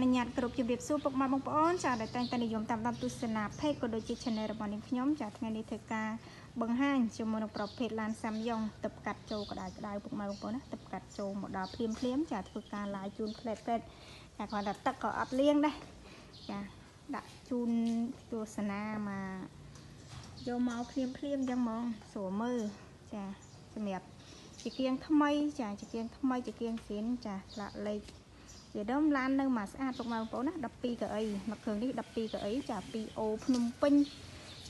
នុញ្ញាតគ្រប់ជម្រាបសួរពុកម៉ែបងប្អូនចាដែលតែងតែនិយមតាមដានទស្សនាเพจក៏ដូចជា channel របស់នាងខ្ញុំចាថ្ងៃនេះធ្វើការបង្ហាញជាមួយនឹងប្រភេទឡានសាំយ៉ុងទឹកកាត់ចូលក្តៅពុកម៉ែបងប្អូនណាទឹកកាត់ចូលមកដល់ភ្លាមចាធ្វើការឡាយជូនផ្លែតចាគាត់ថាទឹកក៏អត់លាងដែរចាដាក់ជូនទស្សនាមកយកមកភ្លាមចឹងហ្មងស្រួលមើលចាសម្រាប់ជាគៀងថ្មីចាជាគៀងថ្មីជាគៀងស៊ីនចាឆ្លាក់លេខជាដើមឡាននៅមកស្អាតពុកម៉ែបងប្អូនណា12កៅអីមកគ្រឿងនេះ12កៅអីចា2អូភ្នំពេញ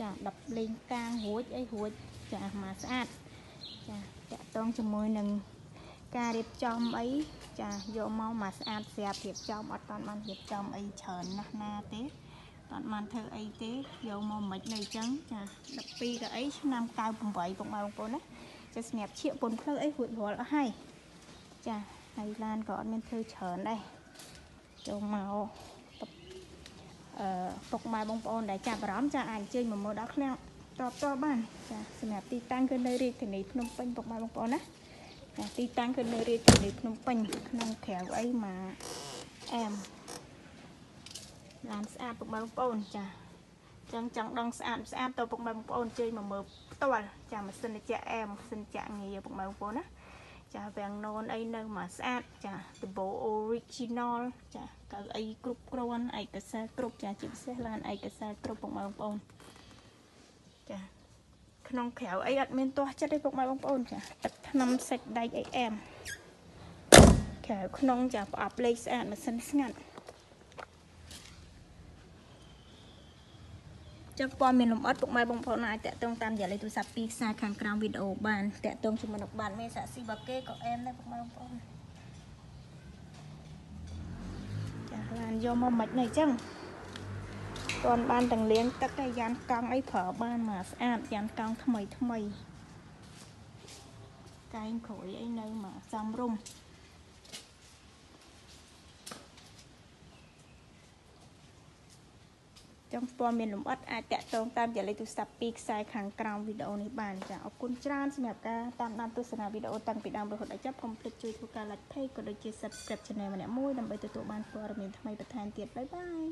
ចា10លេងកាងរួចអីរួចចាមកស្អាតចាតាក់តងជាមួយនឹងការរៀបចំអីចាយកមកស្អាតស្រាប់រៀបចំអត់តាន់បានរៀបចំអីច្រើនណាស់ណាទេអត់បានធ្វើអីទេយកមកមិននៅអញ្ចឹងចា12កៅអីឆ្នាំ98ពុកម៉ែបងប្អូនណាចាស្ញាប់ឈៀកពុនភ្លើអីរួចរាល់អស់ហើយចាហើយឡានក៏អត់មានធ្វើច្រើនដែរចូលមកពុកម៉ែបងប្អូនដែលចាប់អារម្មណ៍ចាអាចអញ្ជើញមកមើលដល់ខ្ញុំតបបានចាសម្រាប់ទីតាំងគឺនៅរាជធានីភ្នំពេញពុកម៉ែបងប្អូនណាចាទីតាំងគឺនៅរាជធានីភ្នំពេញក្នុងក្រៅអីមកអែមឡានស្អាតពុកម៉ែបងប្អូនចាចឹងចង់ដងស្អាតទៅពុកម៉ែបងប្អូនជើញមកមើលផ្ទាល់ចាម៉ាស៊ីនត្រជាក់អែមម៉ាស៊ីនត្រជាក់ងាយពុកម៉ែបងប្អូនណាចាវាំងណូនអីនៅមកស្អាតចាដំបូ original ចាកៅអីគ្រប់គ្រាន់ឯកសារគ្រប់ចាជាពិសេសឡានឯកសារគ្រប់ពុកម៉ែបងប្អូនចាក្នុងក្រៅអីអត់មានទាស់ចិត្តទេពុកម៉ែបងប្អូនចាទឹកថ្នាំសាច់ដែកអីអែមក្រៅក្នុងចាប្រអប់លេខស្អាតម៉ាស៊ីនស្ងាត់ចឹងព័ត៌មានលម្អិតពុកម៉ែបងប្អូនអាចតាក់ទងតាមរយៈលេខទូរស័ព្ទពីខ្សែខាងក្រោមវីដេអូបានតាក់ទងជាមួយនឹងបានមេសាក់ស៊ីបាគេក៏អែមដែរពុកម៉ែបងប្អូនចាឡានយកមកមិននៅអញ្ចឹងតន់បានទាំងលាងទឹកហើយយ៉ានកង់អីប្រើបានមកស្អាតយ៉ានកង់ថ្មីកែងក្រួយអីនៅមកសំរុំចឹងព័ត៌មានលម្អិតអាចតាក់ទងតាមរយៈលេខទូរស័ព្ទពីខ្សែខាងក្រោមវីដេអូនេះបានចាអរគុណច្រើនសម្រាប់ការតាមដានទស្សនាវីដេអូតាំងពីដើមរហូតដល់ចប់កុំភ្លេចជួយធ្វើការ like page ក៏ដូចជា subscribe channel ម្នាក់មួយដើម្បីទទួលបានព័ត៌មានថ្មីបន្ថែមទៀតបាយ